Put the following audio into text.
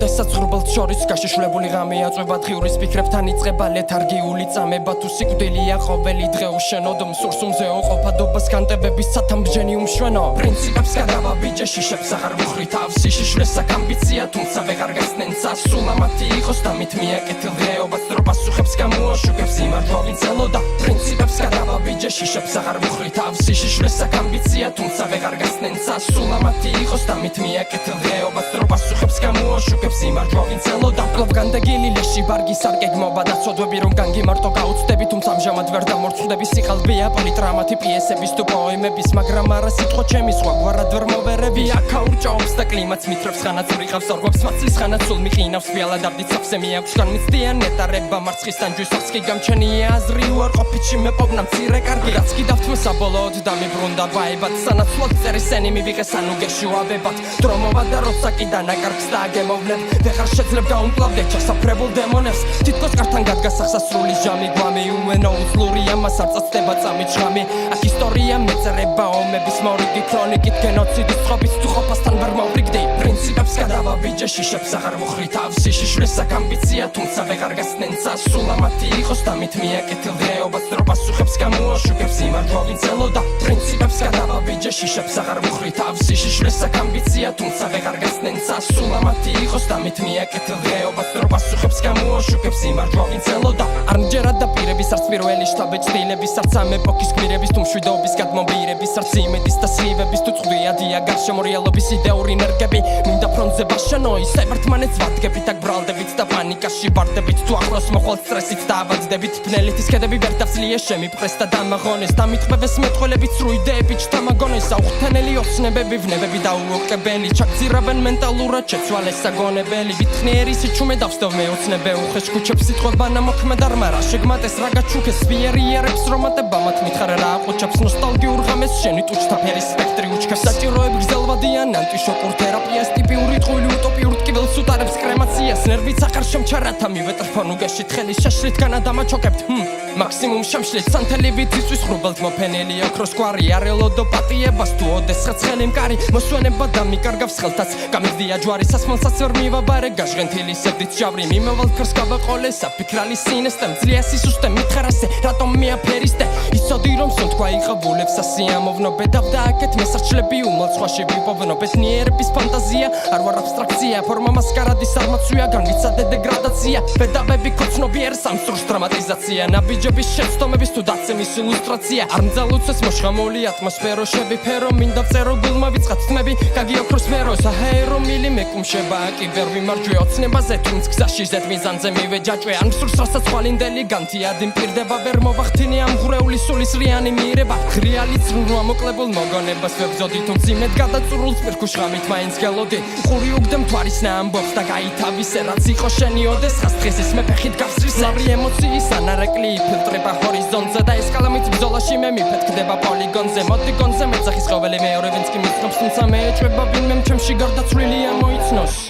როდესაც ღრუბელს შორის გაშიშვლებული ღამე აწვება დღიურის ფიქრებთან იწყება ლეთარგიული წამება თუ სიკვდილია ყოველი დღე უშენოდ მსურს უმზეო ყოფადობას განტებების სათამბჯენი უმშვენო პრინციპებს გადავაბიჯე შიშებს აღარ ვუხრი თავს შიშვლეს აქ ამბიცია თუმცა ვეღარ გასცნენ სულ ამათი იყოს და მით მიაკეთილ დღეობას დრო პასუხებს გამოაშუქებს იმართვა ვინც ელოდა პრინციპებს გადავაბიჯე შიშებს აღარ ვუხრი თავს შიშვლეს აქ ამბიცია თუმცა ვეღარ გასცნენ სულ ამათი იყოს და მით მიაკეთილ დღეობას დრო პასუხებს გამოაშუქებს იმართვა ვინც ელოდა კლუბ განდეგილი ლეში ბარგი სარგეგმობა და ცოდვები რომ განგიმარტო გაუცდები თუმცა ამჟამად ვერ დამორწმუნდები სიხალბეა პოლიტრამათი პიესების თუ პოემების მაგრამ არა სიტყვა ჩემი სხვა გვარად ვერ მოვერები აქ აურჭაობს და კლიმატს მithრებს ხანაც ვრიღავს ორგვებს მაცლის ხანაც სულ მიყინავს ფიალად აბდით საფსე მიაქვს განმიცდიან ნეტარება მარცხისთან ჯვისობს კი გამჩენია აზრი უარყოფითში მეპოვნა მცირე კარგი რაც კი დავთმე საბოლოოდ დამიბრუნდა ვაებად სანაცვლოდ წერის ენი მივიღეს ანუ გეშუავებად დრო მოვა და როცა კი დანაკარგს დააგემოვნებ ვეღარ შეძლებ გაუმკლავდე ჩასაფრებულ დემონებს თითქოს კართან გადგას სახსასრული ჟამი გვამი უენო უძლურია მას არ წაწდება წამი ჭამი აქ ისტორია მეწერება ომების მორიგი ქრონიკით გენოციდის წყობის თუ ყოფასთან ვერ მოვრიგდი პრინციპებს გადავაბიჯე შიშებს აღარ ვუხრი თავს შიშვლეს აქ ამბიცია თუმცა ვეღარ გასცნენ სულ ამათი იყოს და მით მიაკეთილ დღეობას დრო პასუხებს გამოაშუქებს იმართვა ვინც ელოდა პრინციპებს გადავაბიჯე შიშებს აღარ ვუხრი თავს შიშვლეს აქ ამბიცია თუმცა ვეღარ გასცნენ სულ ამათი იყოს და მით მიაკეთილ დღეობას დრო პასუხებს გამოაშუქებს იმართვა ვინც ელოდა არ მჯერა და პირების არც პირველი შტაბე ჭდილების არც ამ ეპოქის გმირების თუ მშვიდობის გადმობირების არც იმედის და სივების თუ წვდიადია გარშემო რეალობის იდეური ნერგები მინდა ფრონტზე ბაშანო ისე ერთმანეთს ვადგებით აქ ბრალდებით და პანიკაში ვარდებით თუ ახლოს მოხვალ სტრესით და ავადდებით ფნელითის ქედები ვერ დავძლია შემიფრეს და დამაღონეს და მიტყვევეს მეტყველებით სრულ იდეებით ჩთამაგონეს აუხთენელი ოცნებები ვნებები და უოკებელი ჩაგზირავენ მენტალურად შეცვალეს საგონებელი ვითხნიერი სიჩუმე დავსდევ მეოცნებე უხეშ ქუჩებს სიტყვება ნამოქმედ არ მარა შეგმატეს რა გაჩუქეს ვიერიერებს რომატება მათ მითხარა რა აყუჩებს ნოსტალგიურ ღამეს შენი ტუჩთა ფერის სპექტრი უჩქებს საჭიროები გრძელვადიან ანტიშოკურ თერაპიას ტიპიური ტყუილი უტოპიურ ტკივილს უტარებს კრემაციას ნერვიც აღარ შემჩარათა მივეტრფონ უგეშით ხელის შეშლით განადამაჩოკებთ მაქსიმუმ შემშლით სანთელივით იწვის ღრუბელთ მოფენილი ოქროს კვარი არელოდო პატიებას თუ ოდესღაც ხელი მკარი მოსვენება და მიკარგავს ხელთაც გამეძდია ჯვარი სასმელსაც ვერ მივაბარე გაჟღენთილი სევდით ჟავრი მიმოვალ ქრს გავაყოლე საფიქრალი სინესტე მძლია სისუსტე მითხარასე რატომ მიაფერისტე ისოდი რომ სუნთქვა იყაბულებს ასიამოვნო ბედავ და აქეთ მესარჩლები უმალ სხვაში ვიპოვნო ბედნიერების ფანტაზია არ ვარ აბსტრაქცია ფორმა მასკარადისარმაცვია განვიცადე დეგრადაცია ბედავები ქოცნობიერ სამსურს დრამატიზაცია ნაბიჯების შეცდომების თუ დაცემის ილუსტრაცია არ მძალუცეს მოშღამული ატმოსფერო შევიფერო მინდა ვწერო გულმა ვიწყათ თმები გაგიოქროს მერო საჰაერო მილი მეკუმშება კი ვერ ვიმარჯვე ოცნებაზე თუნც გზაში ზედ მიზანზე მივეჯაჭვე ან მსურს რასაც ხვალინდელი განთიადი მპირდება ვერ მოვახთინე ამ ღრეული სულის რიანი მიირება ღრიალი წრუნვა მოკლებულ მოგონებას ვებზოდი თუ მძიმედ გადაწურულს პირქუშ ღამით მაინც გელოდი ყური უგდე მთვარისნა ამბობს და გაითავისე რაც იყო შენი ოდესღაც დღესის მეფეხით გავსრისე ლავრი ემოციის ანარეკლი იფილტრება ჰორიზონტზე და ესკალამით ბრძოლაში მე მიფეთქდება პოლიგონზე მოდი გონზე მეძახის ყოველი მეორე ვინც კი მიცნობს თუმცა მე ეჭვება ვინმე ჩემში გარდაცვლილია მოიცნოს